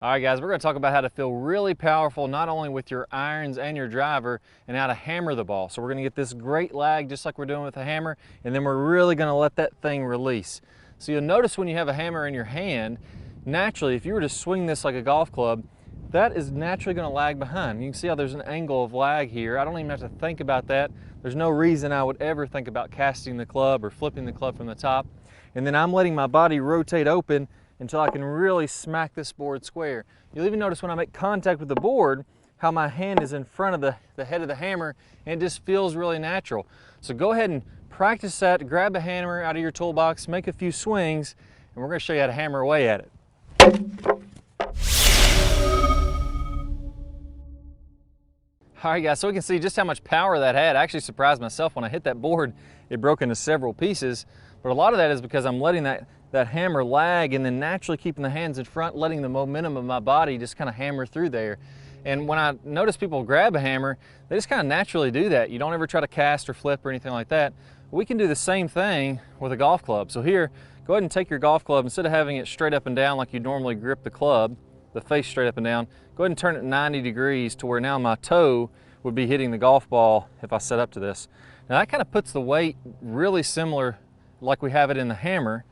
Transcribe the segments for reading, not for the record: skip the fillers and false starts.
All right, guys, we're going to talk about how to feel really powerful, not only with your irons and your driver, and how to hammer the ball. So we're going to get this great lag just like we're doing with a hammer, and then we're really going to let that thing release. So you'll notice when you have a hammer in your hand, naturally, if you were to swing this like a golf club, that is naturally going to lag behind. You can see how there's an angle of lag here. I don't even have to think about that. There's no reason I would ever think about casting the club or flipping the club from the top. And then I'm letting my body rotate open until I can really smack this board square. You'll even notice when I make contact with the board, how my hand is in front of the head of the hammer, and it just feels really natural. So go ahead and practice that, grab a hammer out of your toolbox, make a few swings, and we're gonna show you how to hammer away at it. All right, guys, so we can see just how much power that had. I actually surprised myself when I hit that board. It broke into several pieces, but a lot of that is because I'm letting that hammer lag and then naturally keeping the hands in front, letting the momentum of my body just kind of hammer through there. And when I notice people grab a hammer, they just kind of naturally do that. You don't ever try to cast or flip or anything like that. We can do the same thing with a golf club. So here, go ahead and take your golf club, instead of having it straight up and down like you normally grip the club, the face straight up and down, go ahead and turn it 90 degrees to where now my toe would be hitting the golf ball if I set up to this. Now that kind of puts the weight really similar like we have it in the hammer.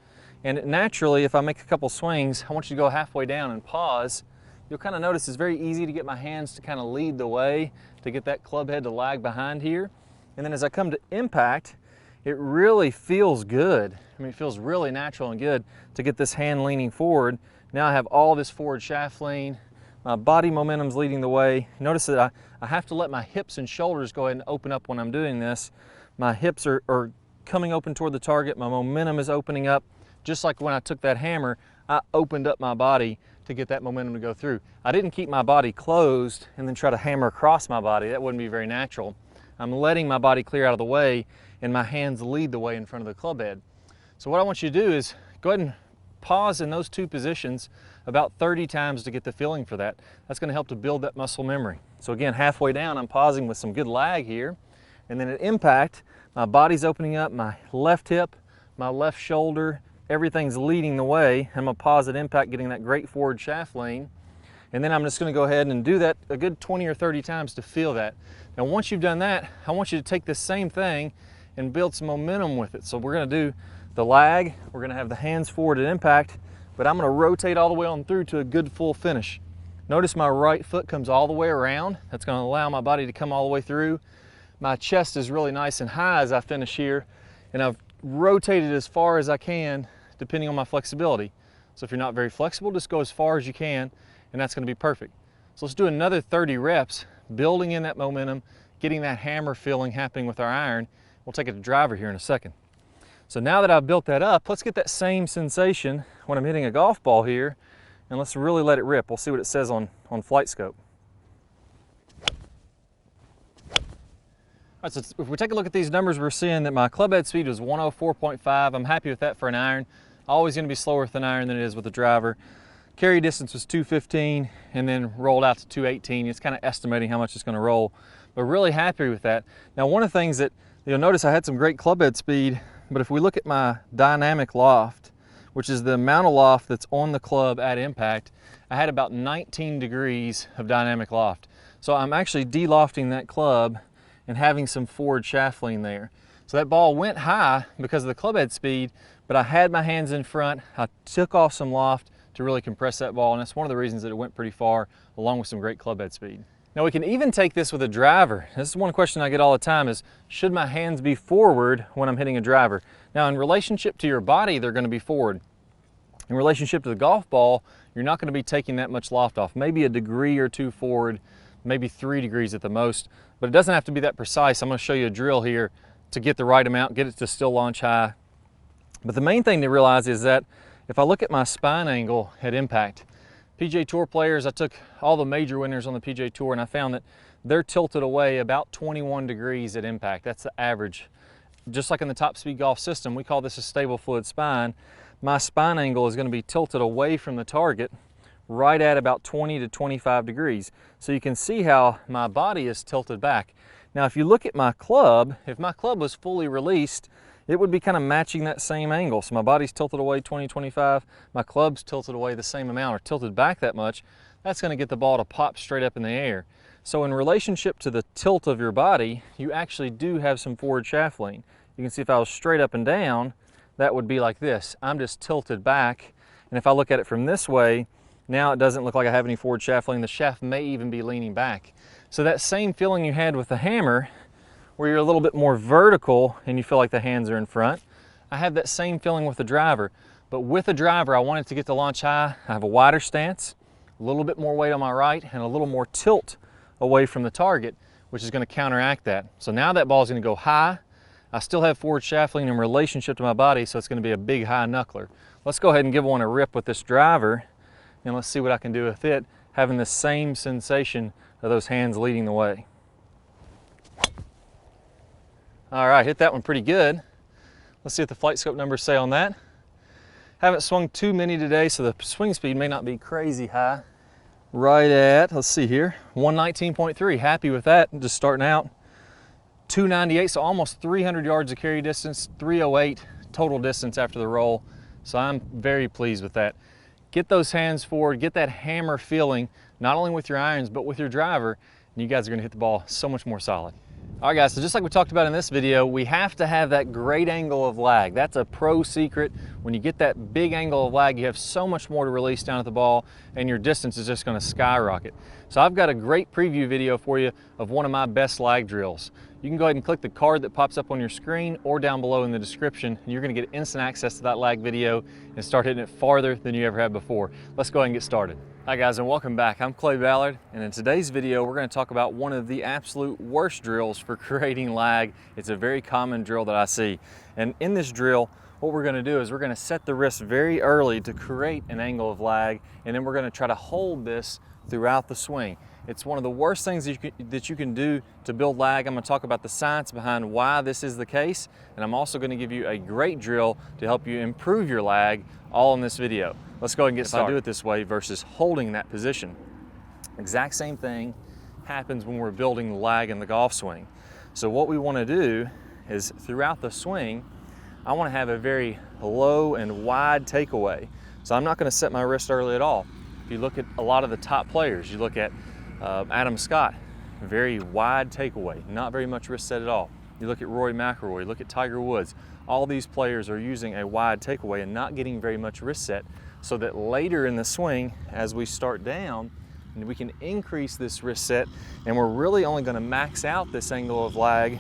And naturally, if I make a couple swings, I want you to go halfway down and pause. You'll kind of notice it's very easy to get my hands to kind of lead the way, to get that club head to lag behind here. And then as I come to impact, it really feels good. I mean, it feels really natural and good to get this hand leaning forward. Now I have all this forward shaft lean. My body momentum's leading the way. Notice that I have to let my hips and shoulders go ahead and open up when I'm doing this. My hips are coming open toward the target. My momentum is opening up. Just like when I took that hammer, I opened up my body to get that momentum to go through. I didn't keep my body closed and then try to hammer across my body. That wouldn't be very natural. I'm letting my body clear out of the way and my hands lead the way in front of the club head. So what I want you to do is go ahead and pause in those two positions about 30 times to get the feeling for that. That's going to help to build that muscle memory. So again, halfway down, I'm pausing with some good lag here. And then at impact, my body's opening up, my left hip, my left shoulder, everything's leading the way. I'm gonna pause at impact, getting that great forward shaft lean. And then I'm just gonna go ahead and do that a good 20 or 30 times to feel that. Now once you've done that, I want you to take this same thing and build some momentum with it. So we're gonna do the lag, we're gonna have the hands forward at impact, but I'm gonna rotate all the way on through to a good full finish. Notice my right foot comes all the way around. That's gonna allow my body to come all the way through. My chest is really nice and high as I finish here, and I've rotated as far as I can depending on my flexibility. So if you're not very flexible, just go as far as you can, and that's gonna be perfect. So let's do another 30 reps, building in that momentum, getting that hammer feeling happening with our iron. We'll take it to driver here in a second. So now that I've built that up, let's get that same sensation when I'm hitting a golf ball here, and let's really let it rip. We'll see what it says on Flight Scope. All right, so if we take a look at these numbers, we're seeing that my club head speed was 104.5. I'm happy with that for an iron. Always going to be slower with an iron than it is with a driver. Carry distance was 215 and then rolled out to 218. It's kind of estimating how much it's going to roll, but really happy with that. Now, one of the things that you'll notice, I had some great club head speed, but if we look at my dynamic loft, which is the amount of loft that's on the club at impact, I had about 19 degrees of dynamic loft. So I'm actually de-lofting that club and having some forward shaft lean there. So that ball went high because of the club head speed, but I had my hands in front. I took off some loft to really compress that ball, and that's one of the reasons that it went pretty far, along with some great club head speed. Now we can even take this with a driver. This is one question I get all the time is, should my hands be forward when I'm hitting a driver? Now in relationship to your body, they're gonna be forward. In relationship to the golf ball, you're not gonna be taking that much loft off, maybe a degree or two forward, maybe 3 degrees at the most, but it doesn't have to be that precise. I'm gonna show you a drill here to get the right amount, get it to still launch high. But the main thing to realize is that if I look at my spine angle at impact, PGA Tour players, I took all the major winners on the PGA Tour and I found that they're tilted away about 21 degrees at impact. That's the average. Just like in the top speed golf system, we call this a stable fluid spine. My spine angle is going to be tilted away from the target right at about 20 to 25 degrees. So you can see how my body is tilted back. Now if you look at my club, if my club was fully released, it would be kind of matching that same angle. So my body's tilted away 20, 25, my club's tilted away the same amount or tilted back that much. That's going to get the ball to pop straight up in the air. So in relationship to the tilt of your body, you actually do have some forward shaft lean. You can see if I was straight up and down, that would be like this. I'm just tilted back. And if I look at it from this way, now it doesn't look like I have any forward shaft lean. The shaft may even be leaning back. So that same feeling you had with the hammer, where you're a little bit more vertical and you feel like the hands are in front, I have that same feeling with the driver. But with the driver, I want it to get to launch high. I have a wider stance, a little bit more weight on my right, and a little more tilt away from the target, which is going to counteract that. So now that ball is going to go high. I still have forward shaft lean in relationship to my body, so it's going to be a big high knuckler. Let's go ahead and give one a rip with this driver, and let's see what I can do with it, having the same sensation of those hands leading the way. All right, hit that one pretty good. Let's see what the flight scope numbers say on that. Haven't swung too many today, so the swing speed may not be crazy high. Right at, let's see here, 119.3. Happy with that, just starting out. 298, so almost 300 yards of carry distance, 308 total distance after the roll. So I'm very pleased with that. Get those hands forward, get that hammer feeling, not only with your irons, but with your driver, and you guys are gonna hit the ball so much more solid. All right guys, so just like we talked about in this video, we have to have that great angle of lag. That's a pro secret. When you get that big angle of lag, you have so much more to release down at the ball, and your distance is just gonna skyrocket. So I've got a great preview video for you of one of my best lag drills. You can go ahead and click the card that pops up on your screen or down below in the description, and you're gonna get instant access to that lag video and start hitting it farther than you ever have before. Let's go ahead and get started. Hi guys, and welcome back. I'm Clay Ballard, and in today's video, we're gonna talk about one of the absolute worst drills for creating lag. It's a very common drill that I see. And in this drill, what we're gonna do is we're gonna set the wrist very early to create an angle of lag, and then we're gonna try to hold this throughout the swing. It's one of the worst things that you can do to build lag. I'm gonna talk about the science behind why this is the case, and I'm also gonna give you a great drill to help you improve your lag, all in this video. Let's go ahead and get started. If I do it this way versus holding that position, exact same thing happens when we're building lag in the golf swing. So what we wanna do is throughout the swing, I wanna have a very low and wide takeaway. So I'm not gonna set my wrist early at all. If you look at a lot of the top players, you look at Adam Scott, very wide takeaway, not very much wrist set at all. You look at Rory McIlroy, look at Tiger Woods. All these players are using a wide takeaway and not getting very much wrist set, so that later in the swing, as we start down, we can increase this wrist set, and we're really only gonna max out this angle of lag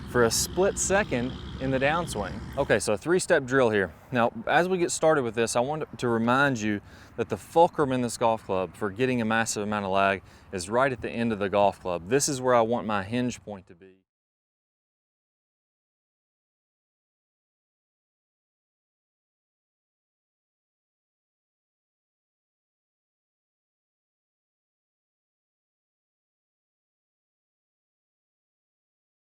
for a split second in the downswing. Okay, so a three-step drill here. Now, as we get started with this, I want to remind you that the fulcrum in this golf club for getting a massive amount of lag is right at the end of the golf club. This is where I want my hinge point to be.